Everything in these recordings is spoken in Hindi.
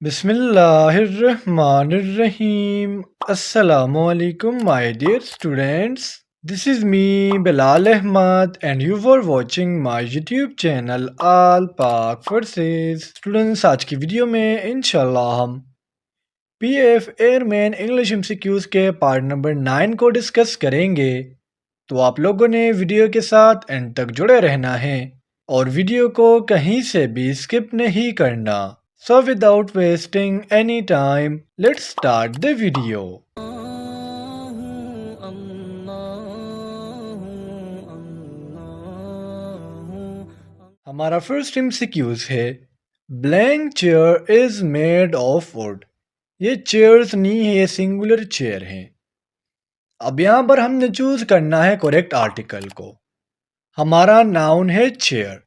Bismillahirrahmanirrahim. Assalamualaikum, my dear students. This is me, Bilal Ahmad, and you were watching my YouTube channel All Pak Verses. Students, आज की वीडियो में इंशाल्लाह हम PF एयरमैन इंग्लिश MCQs के पार्ट नंबर 9 को डिस्कस करेंगे। तो आप लोगों ने वीडियो के साथ एंड तक जुड़े रहना है और वीडियो को कहीं से भी स्किप नहीं करना। So without wasting any time, let's start the video. हमारा फर्स्ट MCQs है blank chair is made of would. ये चेयर्स नहीं है, ये सिंगुलर चेयर है। अब यहाँ पर हमने चूज करना है करेक्ट आर्टिकल को। हमारा नाउन है चेयर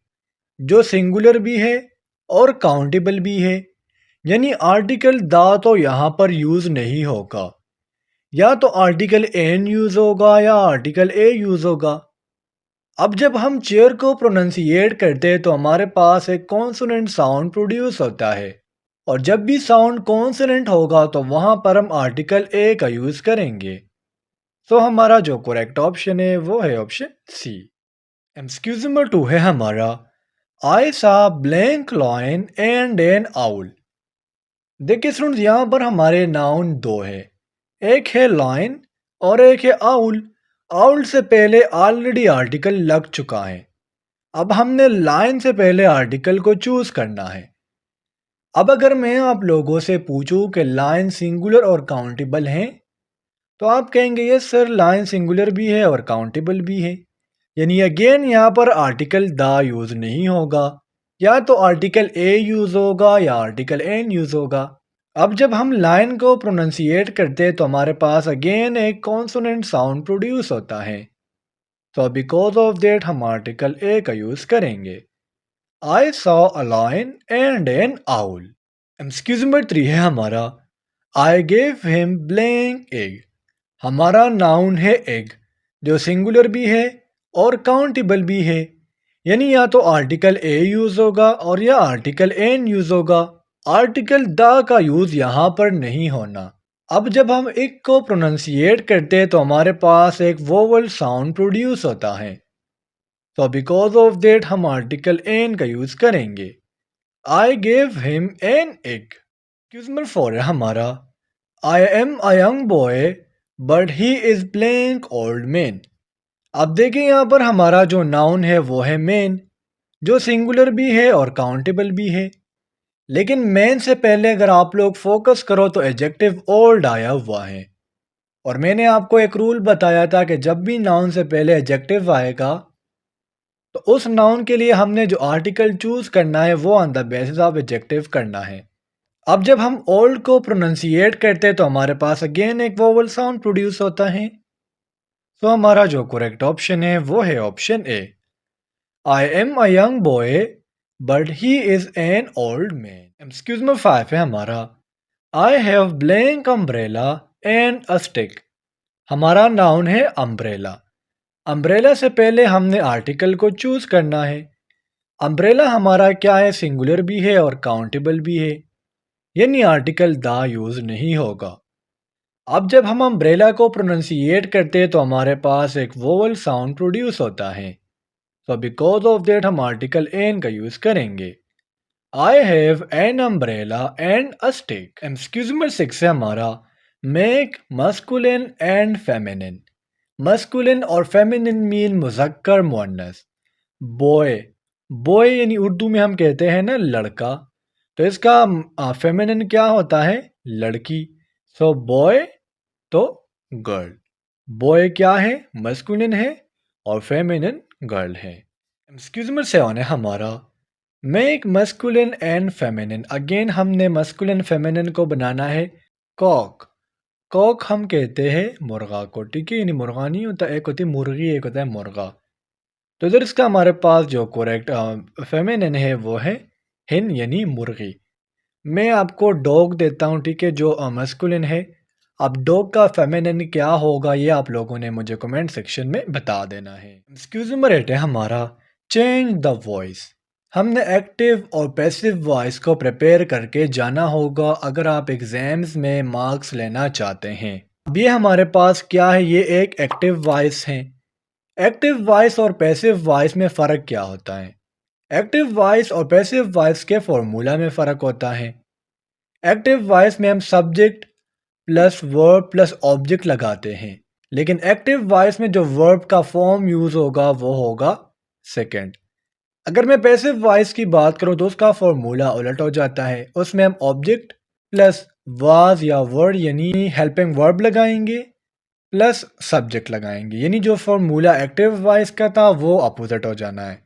जो सिंगुलर भी है और काउंटेबल भी है, यानी आर्टिकल द तो यहाँ पर यूज़ नहीं होगा, या तो आर्टिकल एन यूज़ होगा या आर्टिकल ए यूज़ होगा। अब जब हम चेयर को प्रोनाउंसिएट करते हैं तो हमारे पास एक कॉन्सोनेंट साउंड प्रोड्यूस होता है, और जब भी साउंड कॉन्सोनेंट होगा तो वहाँ पर हम आर्टिकल ए का यूज़ करेंगे। तो हमारा जो करेक्ट ऑप्शन है वो है ऑप्शन सी। एक्सक्यूज नंबर 2 है हमारा आई सा blank lion and an owl. देखिए स्टूडेंट्स, यहाँ पर हमारे नाउन दो है, एक है लॉयन और एक है आउल। आउल से पहले ऑलरेडी आर्टिकल लग चुका है। अब हमने लाइन से पहले आर्टिकल को चूज करना है। अब अगर मैं आप लोगों से पूछूं कि लाइन सिंगुलर और काउंटेबल हैं, तो आप कहेंगे यस सर, लाइन सिंगुलर भी है और काउंटेबल भी है, यानी अगेन यहाँ पर आर्टिकल द यूज नहीं होगा, या तो आर्टिकल ए यूज होगा या आर्टिकल एन यूज होगा। अब जब हम लाइन को प्रोनाउंसिएट करते हैं तो हमारे पास अगेन एक कॉन्सोनेंट साउंड प्रोड्यूस होता है, तो बिकॉज ऑफ दैट हम आर्टिकल ए का यूज करेंगे। I saw a lion and an owl. Excuse number 3 है हमारा I gave him blank egg. हमारा नाउन है एग जो सिंगुलर भी है और काउंटेबल भी है, यानी या तो आर्टिकल ए यूज होगा और या आर्टिकल एन यूज होगा। आर्टिकल द का यूज यहाँ पर नहीं होना। अब जब हम एक को प्रोनाउंसिएट करते हैं तो हमारे पास एक वोवल साउंड प्रोड्यूस होता है, तो बिकॉज ऑफ दैट हम आर्टिकल एन का यूज करेंगे। आई gave him an egg. Question number 4 है हमारा I am a young boy but he is blank old man. अब देखिए यहाँ पर हमारा जो नाउन है वो है मैन, जो सिंगुलर भी है और काउंटेबल भी है। लेकिन मैन से पहले अगर आप लोग फोकस करो तो एडजेक्टिव ओल्ड आया हुआ है, और मैंने आपको एक रूल बताया था कि जब भी नाउन से पहले एडजेक्टिव आएगा तो उस नाउन के लिए हमने जो आर्टिकल चूज करना है वो on the basis of adjective करना है। अब जब हम ओल्ड को प्रोनाउंसिएट करते हैं तो हमारे पास अगेन एक वोवल साउंड प्रोड्यूस होता है, तो हमारा जो करेक्ट ऑप्शन है वो है option A. I am a young boy but he is an old man. Excuse number 5 है हमारा I have blank umbrella and a stick. हमारा नाउन है अम्ब्रेला। अम्ब्रेला से पहले हमने आर्टिकल को चूज करना है। अम्ब्रेला हमारा क्या है, सिंगुलर भी है और काउंटेबल भी है, यानी आर्टिकल द यूज नहीं होगा। अब जब हम अम्ब्रेला को प्रोनाउंसिएट करते हैं तो हमारे पास एक वोवल साउंड प्रोड्यूस होता है, तो बिकॉज ऑफ दैट हम आर्टिकल एन का यूज करेंगे। I have an umbrella and a stick. Excuse number 6 है हमारा make masculine and feminine. Masculine और फेमिनिन मीन मुज़क्कर मुअन्नस। बॉय, बॉय यानी उर्दू में हम कहते हैं ना लड़का, तो इसका फेमिनिन क्या होता है, लड़की। सो बॉय तो गर्ल। बॉय क्या है, मस्कुलिन है, और फेमिनिन गर्ल है। एक्सक्यूज नंबर 7 है हमारा make masculine and feminine. Again हमने मस्कुलिन फेमिनिन को बनाना है कॉक। कॉक हम कहते हैं मुर्गा को, ठीक है, यानी मुर्गा नहीं होता, एक होती है मुर्गी, एक होता है मुर्गा। तो इधर इसका हमारे पास जो करेक्ट फेमिनिन है वो है हिन, यानी मुर्गी। मैं आपको डॉग देता हूँ, ठीक है, जो मस्कुलिन है। अब डॉग का फेमिनिन क्या होगा ये आप लोगों ने मुझे कमेंट सेक्शन में बता देना है। एक्सक्यूज नंबर 8 है हमारा चेंज द वॉइस। हमने एक्टिव और पैसिव वॉइस को प्रिपेयर करके जाना होगा अगर आप एग्ज़ाम्स में मार्क्स लेना चाहते हैं। अब ये हमारे पास क्या है, ये एक एक्टिव वॉइस है। एक्टिव वॉइस और पैसिव वॉइस में फ़र्क क्या होता है? एक्टिव वॉइस और पैसिव वॉइस के फॉर्मूला में फ़र्क होता है। एक्टिव वॉइस में हम subject plus verb plus object लगाते हैं, लेकिन एक्टिव वॉइस में जो वर्ब का फॉर्म यूज़ होगा वो होगा सेकंड। अगर मैं पैसिव वॉइस की बात करूं तो उसका फॉर्मूला उलट हो जाता है। उसमें हम ऑब्जेक्ट प्लस वाज या वर्ड यानी हेल्पिंग वर्ब लगाएंगे प्लस सब्जेक्ट लगाएंगे, यानी जो फॉर्मूला एक्टिव वॉइस का था वो अपोजिट हो जाना है।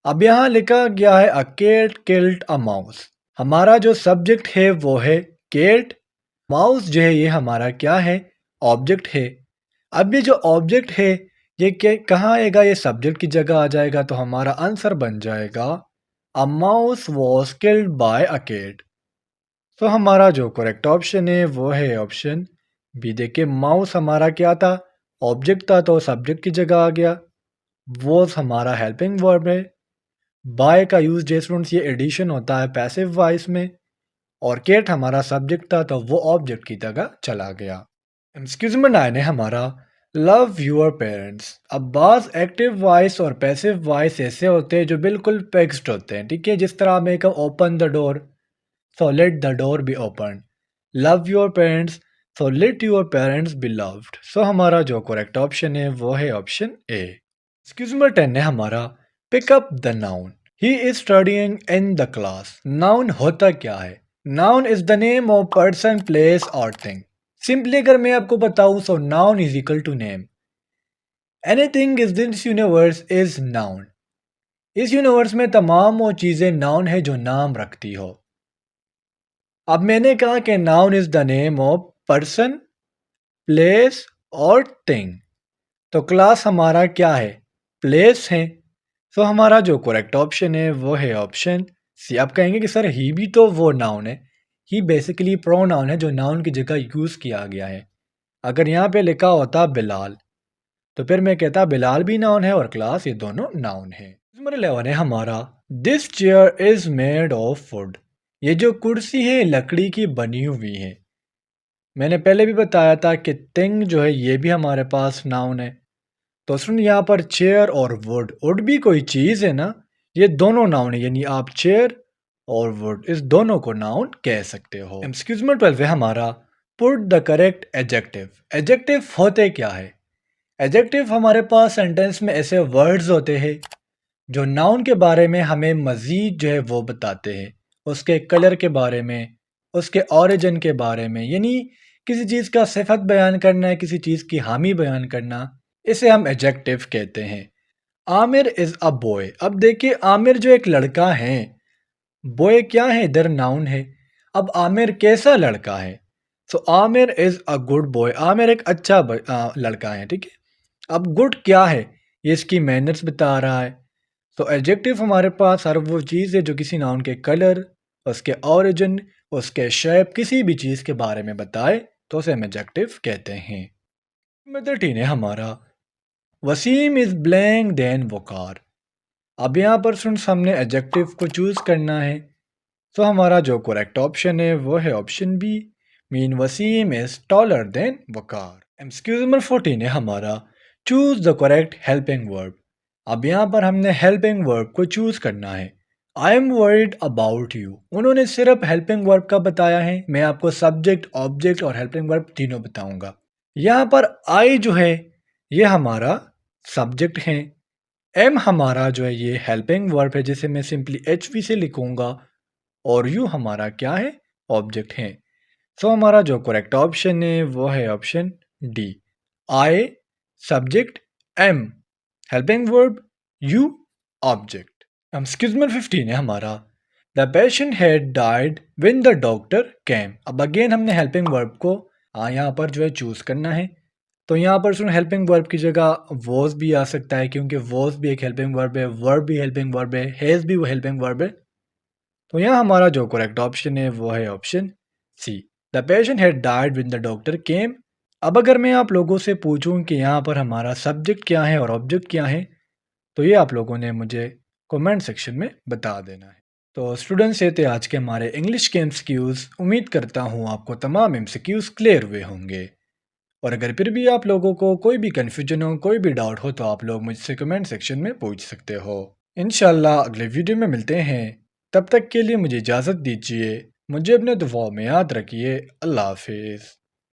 अब यहाँ लिखा गया है अ केट किल्ड अ माउस। हमारा जो सब्जेक्ट है वो है केट, माउस जो है ये हमारा क्या है, ऑब्जेक्ट है। अब ये जो ऑब्जेक्ट है ये कहाँ आएगा, ये सब्जेक्ट की जगह आ जाएगा, तो हमारा आंसर बन जाएगा a mouse was killed by a cat. तो हमारा जो करेक्ट ऑप्शन है वो है ऑप्शन बी। देखिए माउस हमारा क्या था, ऑब्जेक्ट था, तो सब्जेक्ट की जगह आ गया। वॉज हमारा हेल्पिंग वर्ब है। बाय का यूज जैसे ये एडिशन होता है पैसिव वॉइस में, और केट हमारा सब्जेक्ट था तो वो ऑब्जेक्ट की जगह चला गया। एक्सक्यूज में 9 है हमारा लव योर पेरेंट्स। अब बाज एक्टिव वॉइस और पैसिव वॉइस ऐसे होते हैं जो बिल्कुल फिक्स्ड होते हैं, ठीक है। जिस तरह में कहा open the door, so let the door be open. Love your parents, so let your parents be loved. So हमारा जो करेक्ट ऑप्शन है वो है ऑप्शन ए। एक्सक्यूज नंबर 10 है हमारा pick up the noun. He is studying in the class. Noun होता क्या है? Noun is the name of person place और थिंग। सिंपली अगर मैं आपको बताऊं so noun is equal to name. Anything is this universe is noun. इस यूनिवर्स में तमाम वो चीजें नाउन है जो नाम रखती हो। अब मैंने कहा कि noun is the name of person place और थिंग, तो क्लास हमारा क्या है, प्लेस है। तो हमारा जो करेक्ट ऑप्शन है वो है ऑप्शन सी। आप कहेंगे कि सर ही भी तो वो नाउन है। ही बेसिकली प्रोनाउन है जो नाउन की जगह यूज़ किया गया है। अगर यहाँ पे लिखा होता बिलाल तो फिर मैं कहता बिलाल भी नाउन है और क्लास, ये दोनों नाउन है। नंबर 11 है हमारा this chair is made of would. ये जो कुर्सी है लकड़ी की बनी हुई है। मैंने पहले भी बताया था कि थिंग जो है ये भी हमारे पास नाउन है। तो सुन यहाँ पर चेयर और वुड, वुड भी कोई चीज़ है ना, ये दोनों नाउन है, यानी आप चेयर और वुड इस दोनों को नाउन कह सकते हो। एक्सक्यूज मी 12 है हमारा put the correct adjective. Adjective होते क्या है? एडजेक्टिव हमारे पास सेंटेंस में ऐसे वर्ड्स होते हैं जो नाउन के बारे में हमें मज़ीद जो है वो बताते हैं, उसके कलर के बारे में, उसके ओरिजिन के बारे में, यानी किसी चीज़ का सिफत बयान करना है, किसी चीज़ की हामी बयान करना, इसे हम एडजेक्टिव कहते हैं। Aamir is a boy. अब देखिए आमिर जो एक लड़का है, बॉय क्या है, इधर नाउन है। अब आमिर कैसा लड़का है? So Aamir is a good boy. Aamir एक अच्छा लड़का है, ठीक है। अब गुड क्या है, ये इसकी मैनर्स बता रहा है। तो एडजेक्टिव हमारे पास हर वो चीज़ है जो किसी नाउन के कलर, उसके ओरिजिन, उसके शेप, किसी भी चीज़ के बारे में बताए तो उसे हम एडजेक्टिव कहते हैं। नंबर 13 है हमारा वसीम इज़ ब्लैंक देन वकार। अब यहाँ पर सुन हमने एडजेक्टिव को चूज़ करना है। तो हमारा जो करेक्ट ऑप्शन है वो है option B, mean Wasim is taller than Waqar. Excuse number 14 है हमारा choose the correct helping verb. अब यहाँ पर हमने हेल्पिंग वर्ब को चूज़ करना है। I am worried about you, उन्होंने सिर्फ हेल्पिंग वर्ब का बताया है, मैं आपको सब्जेक्ट ऑब्जेक्ट और हेल्पिंग वर्ब तीनों बताऊंगा। यहाँ पर आई जो है ये हमारा सब्जेक्ट है, एम हमारा जो है ये हेल्पिंग वर्ब है जिसे मैं सिंपली एच वी से लिखूंगा, और यू हमारा क्या है, ऑब्जेक्ट है। सो हमारा जो करेक्ट ऑप्शन है वो है option D. I subject, am helping verb, you object. Excuse me 15 है हमारा the patient had died when the doctor came. अब अगेन हमने हेल्पिंग वर्ब को यहाँ पर जो है चूज़ करना है। तो यहाँ पर सुन हेल्पिंग वर्ब की जगह वॉज भी आ सकता है, क्योंकि वॉज भी एक हेल्पिंग वर्ब है, वर्ब भी हेल्पिंग वर्ब है, हैज़ भी वो हेल्पिंग वर्ब है। तो यहाँ हमारा जो करेक्ट ऑप्शन है वो है option C, the patient had died when the doctor came. अब अगर मैं आप लोगों से पूछूं कि यहाँ पर हमारा सब्जेक्ट क्या है और ऑब्जेक्ट क्या है, तो ये आप लोगों ने मुझे कमेंट सेक्शन में बता देना है। तो स्टूडेंट्स, ये थे आज के हमारे इंग्लिश के एमसीक्यूज़। उम्मीद करता हूँ आपको तमाम एमसीक्यूज़ क्लियर हुए होंगे। और अगर फिर भी आप लोगों को कोई भी कन्फ्यूजन हो, कोई भी डाउट हो, तो आप लोग मुझसे कमेंट सेक्शन में पूछ सकते हो। इंशाल्लाह अगले वीडियो में मिलते हैं। तब तक के लिए मुझे इजाज़त दीजिए। मुझे अपने दुआओं में याद रखिए। अल्लाह हाफिज़।